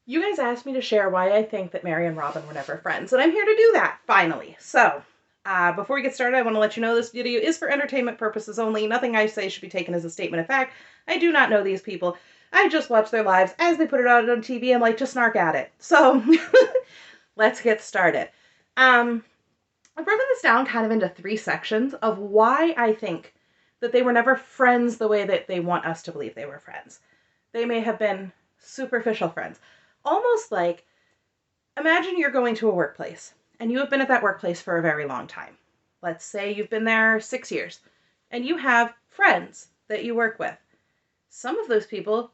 You guys asked me to share why I think that Meri and Robyn were never friends, and I'm here to do that, finally. So, before we get started, I want to let you know this video is for entertainment purposes only. Nothing I say should be taken as a statement of fact. I do not know these people. I just watch their lives as they put it out on TV and like to snark at it. So, let's get started. I've broken this down kind of into 3 sections of why I think that they were never friends the way that they want us to believe they were friends. They may have been superficial friends. Almost like, imagine you're going to a workplace and you have been at that workplace for a very long time. Let's say you've been there 6 years and you have friends that you work with. Some of those people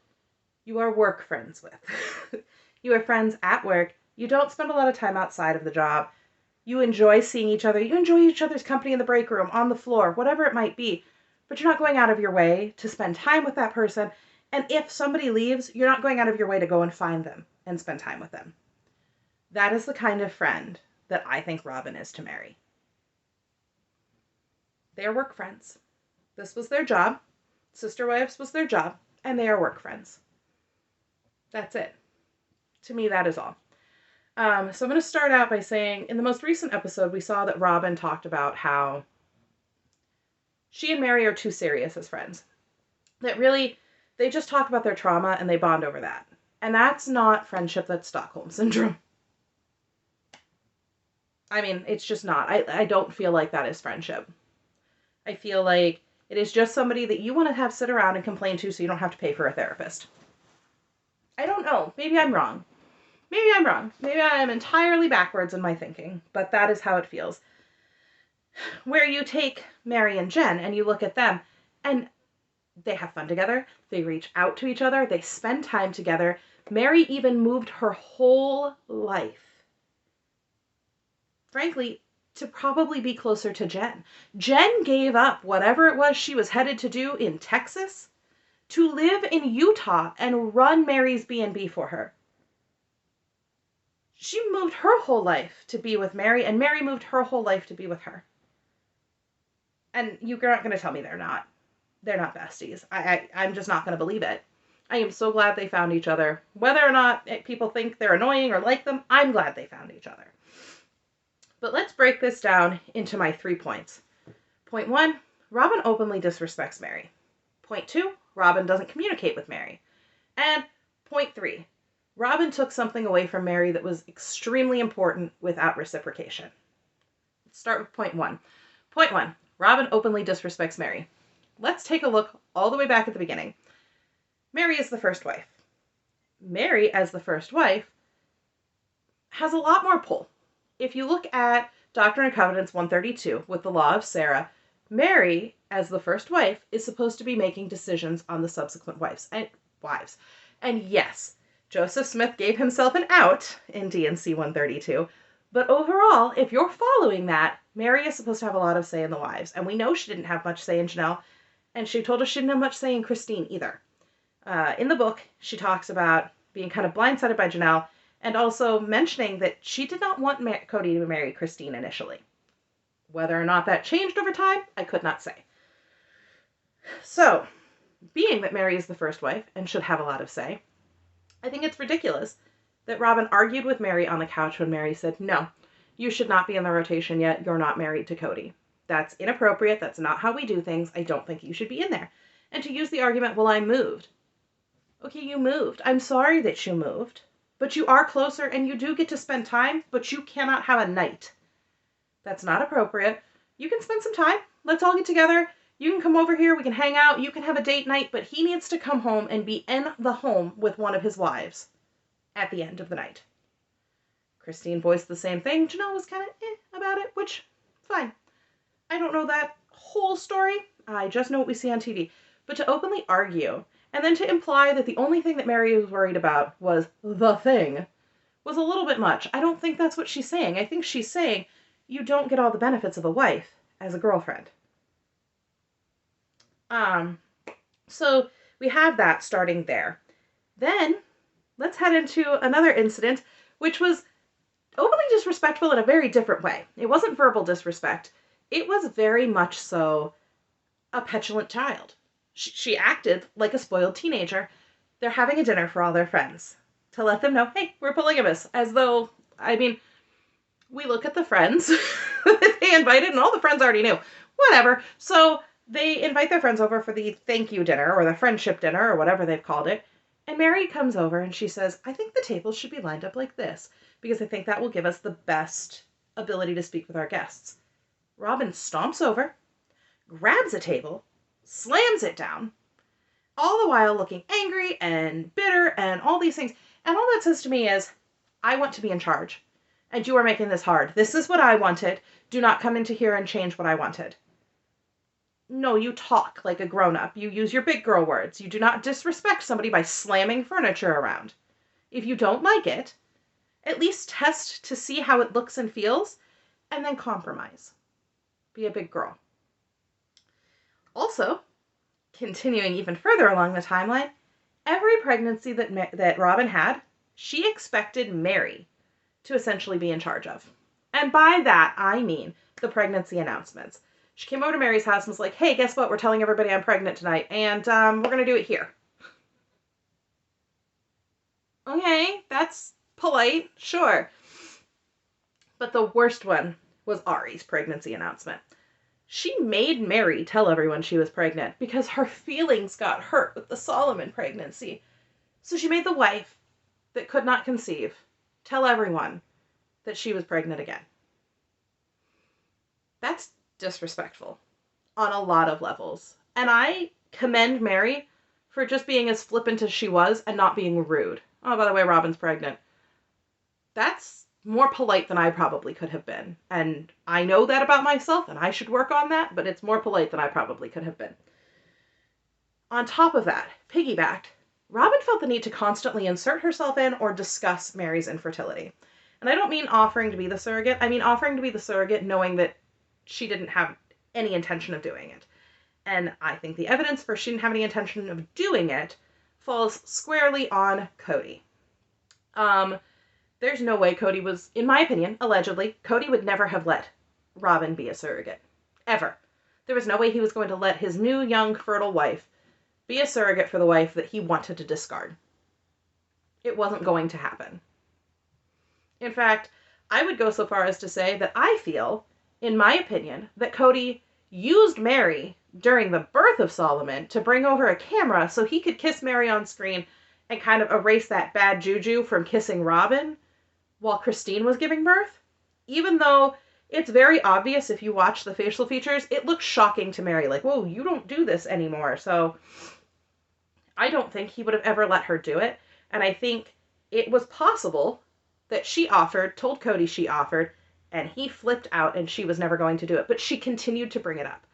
you are work friends with. You are friends at work. You don't spend a lot of time outside of the job. You enjoy seeing each other. You enjoy each other's company in the break room, on the floor, whatever it might be. But you're not going out of your way to spend time with that person. And if somebody leaves, you're not going out of your way to go and find them and spend time with them. That is the kind of friend that I think Robyn is to Meri. They are work friends. This was their job. Sister wives was their job, and they are work friends. That's it. To me, that is all. So I'm going to start out by saying, in the most recent episode, we saw that Robyn talked about how she and Meri are too serious as friends. That really, they just talk about their trauma and they bond over that. And that's not friendship, that's Stockholm Syndrome. I mean, it's just not. I don't feel like that is friendship. I feel like it is just somebody that you want to have sit around and complain to so you don't have to pay for a therapist. I don't know. Maybe I'm wrong. Maybe I'm wrong. Maybe I am entirely backwards in my thinking, but that is how it feels. Where you take Meri and Jen and you look at them and they have fun together, they reach out to each other, they spend time together. Meri even moved her whole life, frankly, to probably be closer to Jen. Jen gave up whatever it was she was headed to do in Texas to live in Utah and run Meri's B&B for her. She moved her whole life to be with Meri, and Meri moved her whole life to be with her. And you're not going to tell me they're not. They're not besties. I'm just not going to believe it. I am so glad they found each other. Whether or not people think they're annoying or like them, I'm glad they found each other. But let's break this down into my 3 points. Point 1, Robyn openly disrespects Meri. Point 2, Robyn doesn't communicate with Meri. And point 3, Robyn took something away from Meri that was extremely important without reciprocation. Let's start with point 1. Point 1, Robyn openly disrespects Meri. Let's take a look all the way back at the beginning. Meri is the first wife. Meri, as the first wife, has a lot more pull. If you look at Doctrine and Covenants 132 with the Law of Sarah, Meri, as the first wife, is supposed to be making decisions on the subsequent wives. And yes, Joseph Smith gave himself an out in D&C 132, but overall, if you're following that, Meri is supposed to have a lot of say in the wives. And we know she didn't have much say in Janelle, and she told us she didn't have much say in Christine either. In the book, she talks about being kind of blindsided by Janelle, and also mentioning that she did not want Cody to marry Christine initially. Whether or not that changed over time, I could not say. So, being that Meri is the first wife and should have a lot of say, I think it's ridiculous that Robyn argued with Meri on the couch when Meri said, no, you should not be in the rotation yet. You're not married to Cody. That's inappropriate. That's not how we do things. I don't think you should be in there. And to use the argument, well, I moved. Okay, you moved. I'm sorry that you moved. But you are closer and you do get to spend time, but you cannot have a night. That's not appropriate. You can spend some time. Let's all get together. You can come over here. We can hang out. You can have a date night, but he needs to come home and be in the home with one of his wives at the end of the night. Christine voiced the same thing. Janelle was kind of about it, which, fine. I don't know that whole story. I just know what we see on TV. But to openly argue, and then to imply that the only thing that Meri was worried about was the thing, was a little bit much. I don't think that's what she's saying. I think she's saying you don't get all the benefits of a wife as a girlfriend. So we have that starting there. Then let's head into another incident, which was openly disrespectful in a very different way. It wasn't verbal disrespect. It was very much so a petulant child. She acted like a spoiled teenager. They're having a dinner for all their friends. to let them know, hey, we're polygamous. As though, I mean, we look at the friends that they invited, and all the friends already knew. Whatever. So they invite their friends over for the thank you dinner or the friendship dinner or whatever they've called it. And Meri comes over and she says, I think the tables should be lined up like this because I think that will give us the best ability to speak with our guests. Robyn stomps over, grabs a table, slams it down, all the while looking angry and bitter and all these things. And all that says to me is, I want to be in charge. And you are making this hard. This is what I wanted. Do not come into here and change what I wanted. No, you talk like a grown-up. You use your big girl words. You do not disrespect somebody by slamming furniture around. If you don't like it, at least test to see how it looks and feels, and then compromise. Be a big girl. Also, continuing even further along the timeline, every pregnancy that Robyn had, she expected Meri to essentially be in charge of. And by that, I mean the pregnancy announcements. She came over to Meri's house and was like, hey, guess what? We're telling everybody I'm pregnant tonight, and we're going to do it here. Okay, that's polite, sure. But the worst one was Ari's pregnancy announcement. She made Meri tell everyone she was pregnant because her feelings got hurt with the Solomon pregnancy. So she made the wife that could not conceive tell everyone that she was pregnant again. That's disrespectful on a lot of levels. And I commend Meri for just being as flippant as she was and not being rude. Oh, by the way, Robyn's pregnant. That's more polite than I probably could have been. And I know that about myself, and I should work on that, but it's more polite than I probably could have been. On top of that, piggybacked, Robyn felt the need to constantly insert herself in or discuss Meri's infertility. And I don't mean offering to be the surrogate. I mean offering to be the surrogate knowing that she didn't have any intention of doing it. And I think the evidence for she didn't have any intention of doing it falls squarely on Cody. There's no way Cody was, in my opinion, allegedly, Cody would never have let Robyn be a surrogate. Ever. There was no way he was going to let his new, young, fertile wife be a surrogate for the wife that he wanted to discard. It wasn't going to happen. In fact, I would go so far as to say that I feel, in my opinion, that Cody used Meri during the birth of Solomon to bring over a camera so he could kiss Meri on screen and kind of erase that bad juju from kissing Robyn while Christine was giving birth. Even though it's very obvious if you watch the facial features, it looks shocking to Meri. Like, whoa, you don't do this anymore. So I don't think he would have ever let her do it. And I think it was possible that she offered, told Cody she offered, and he flipped out and she was never going to do it. But she continued to bring it up.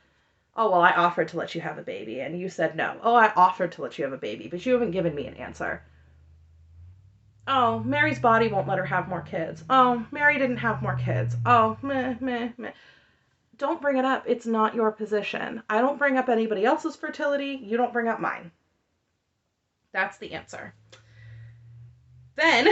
Oh, well, I offered to let you have a baby and you said no. Oh, I offered to let you have a baby, but you haven't given me an answer. Oh, Meri's body won't let her have more kids. Oh, Meri didn't have more kids. Oh, meh, meh, meh. Don't bring it up. It's not your position. I don't bring up anybody else's fertility. You don't bring up mine. That's the answer. Then,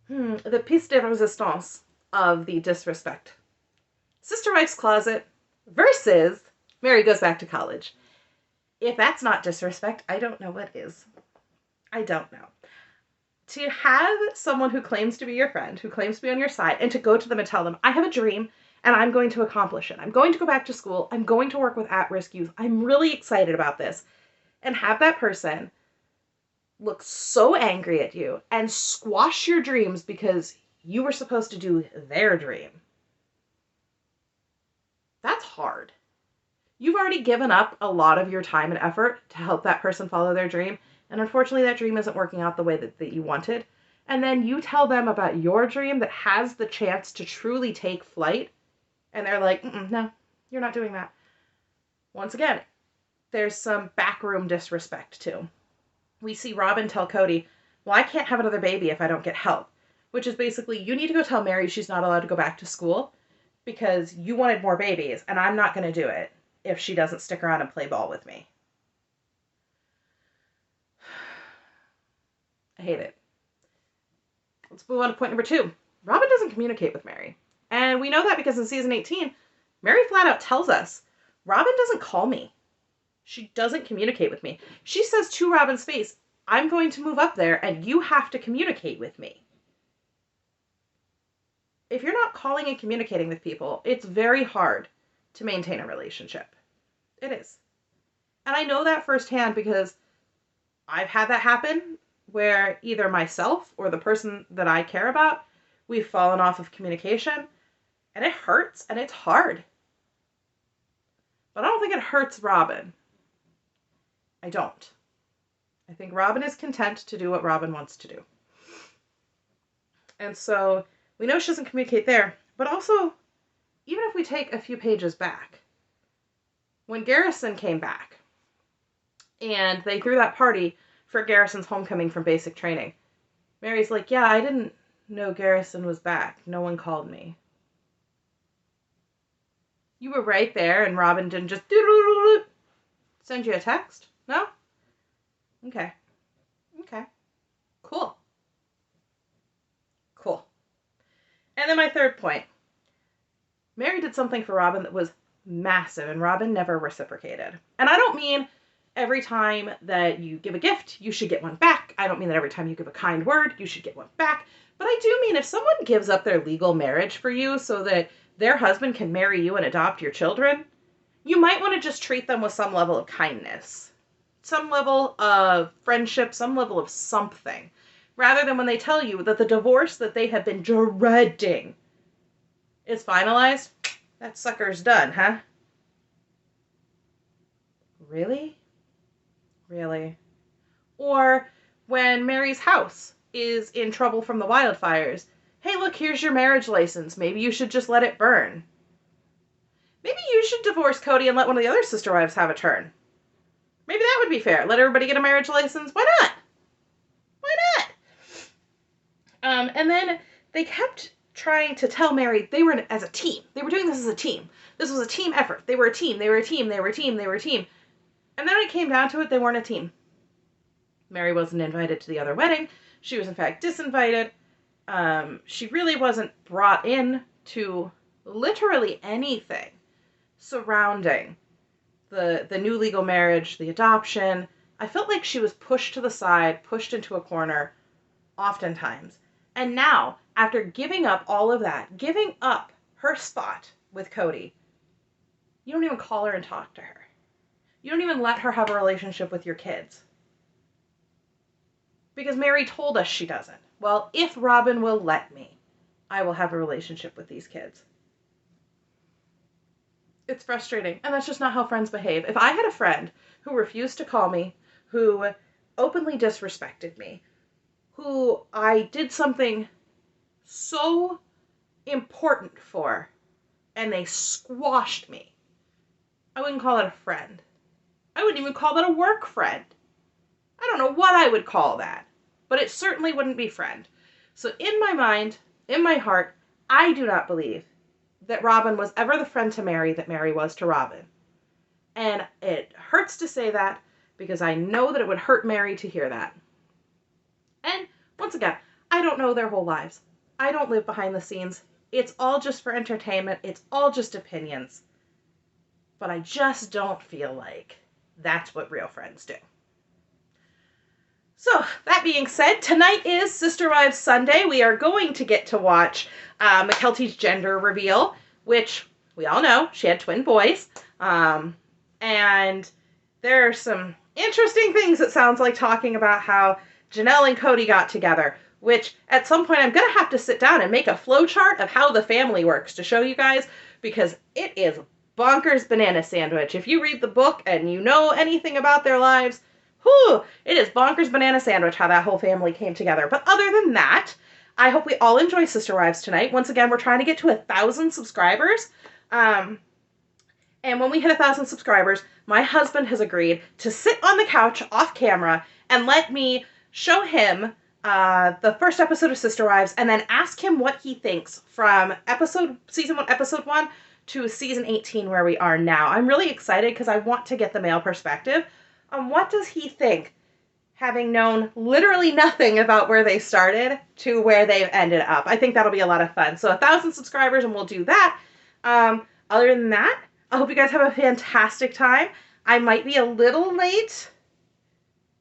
the piece de resistance of the disrespect. Sister Wife's Closet versus Meri Goes Back to College. If that's not disrespect, I don't know what is. I don't know. To have someone who claims to be your friend, who claims to be on your side, and to go to them and tell them, I have a dream, and I'm going to accomplish it. I'm going to go back to school. I'm going to work with at-risk youth. I'm really excited about this. And have that person look so angry at you and squash your dreams because you were supposed to do their dream. That's hard. You've already given up a lot of your time and effort to help that person follow their dream, and unfortunately that dream isn't working out the way that you wanted. And then you tell them about your dream that has the chance to truly take flight, and they're like, no, you're not doing that. Once again, there's some backroom disrespect too. We see Robyn tell Cody, well, I can't have another baby if I don't get help, which is basically, you need to go tell Meri she's not allowed to go back to school because you wanted more babies, and I'm not going to do it if she doesn't stick around and play ball with me. I hate it. Let's move on to point number 2. Robyn doesn't communicate with Meri. And we know that because in season 18, Meri flat out tells us, Robyn doesn't call me. She doesn't communicate with me. She says to Robyn's face, I'm going to move up there and you have to communicate with me. If you're not calling and communicating with people, it's very hard to maintain a relationship. It is. And I know that firsthand because I've had that happen where either myself or the person that I care about, we've fallen off of communication, and it hurts and it's hard. But I don't think it hurts Robyn. I don't. I think Robyn is content to do what Robyn wants to do. And so we know she doesn't communicate there, but also, even if we take a few pages back, when Garrison came back and they threw that party for Garrison's homecoming from basic training, Meri's like, yeah, I didn't know Garrison was back. No one called me. You were right there and Robyn didn't just send you a text? No? Okay. Okay. Cool. Cool. And then my third point. Meri did something for Robyn that was massive, and Robyn never reciprocated. And I don't mean every time that you give a gift, you should get one back. I don't mean that every time you give a kind word, you should get one back. But I do mean if someone gives up their legal marriage for you so that their husband can marry you and adopt your children, you might want to just treat them with some level of kindness, some level of friendship, some level of something, rather than when they tell you that the divorce that they have been dreading is finalized. That sucker's done, huh? Really? Really? Or when Meri's house is in trouble from the wildfires. Hey, look, here's your marriage license. Maybe you should just let it burn. Maybe you should divorce Cody and let one of the other sister wives have a turn. Maybe that would be fair. Let everybody get a marriage license. Why not? Why not? And then they kept trying to tell Meri they were as a team. They were doing this as a team. This was a team effort. They were a team. They were a team. They were a team. They were a team. And then when it came down to it, they weren't a team. Meri wasn't invited to the other wedding. She was, in fact, disinvited. She really wasn't brought in to literally anything surrounding the new legal marriage, the adoption. I felt like she was pushed to the side, pushed into a corner, oftentimes. And now, after giving up all of that, giving up her spot with Cody, you don't even call her and talk to her. You don't even let her have a relationship with your kids. Because Meri told us she doesn't. Well, if Robyn will let me, I will have a relationship with these kids. It's frustrating, and that's just not how friends behave. If I had a friend who refused to call me, who openly disrespected me, who I did something so important for, and they squashed me, I wouldn't call it a friend. I wouldn't even call that a work friend. I don't know what I would call that, but it certainly wouldn't be friend. So in my mind, in my heart, I do not believe that Robyn was ever the friend to Meri that Meri was to Robyn. And it hurts to say that because I know that it would hurt Meri to hear that. And once again, I don't know their whole lives. I don't live behind the scenes. It's all just for entertainment. It's all just opinions. But I just don't feel like that's what real friends do. So, that being said, tonight is Sister Wives Sunday. We are going to get to watch Mykelti's gender reveal, which we all know, she had twin boys. And there are some interesting things it sounds like talking about how Janelle and Cody got together, which at some point I'm going to have to sit down and make a flow chart of how the family works to show you guys, because it is bonkers banana sandwich. If you read the book and you know anything about their lives, whew, it is bonkers banana sandwich how that whole family came together. But other than that, I hope we all enjoy Sister Wives tonight. Once again, we're trying to get to 1,000 subscribers. And when we hit 1,000 subscribers, my husband has agreed to sit on the couch off camera and let me show him the first episode of Sister Wives and then ask him what he thinks from season 1, episode 1 to season 18 where we are now. I'm really excited because I want to get the male perspective on what does he think, having known literally nothing about where they started to where they've ended up. I think that'll be a lot of fun. So 1,000 subscribers and we'll do that. Other than that, I hope you guys have a fantastic time. I might be a little late.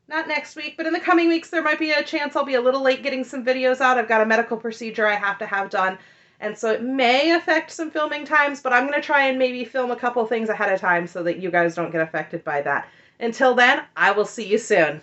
Not next week, but in the coming weeks, there might be a chance I'll be a little late getting some videos out. I've got a medical procedure I have to have done. And so it may affect some filming times, but I'm going to try and maybe film a couple things ahead of time so that you guys don't get affected by that. Until then, I will see you soon.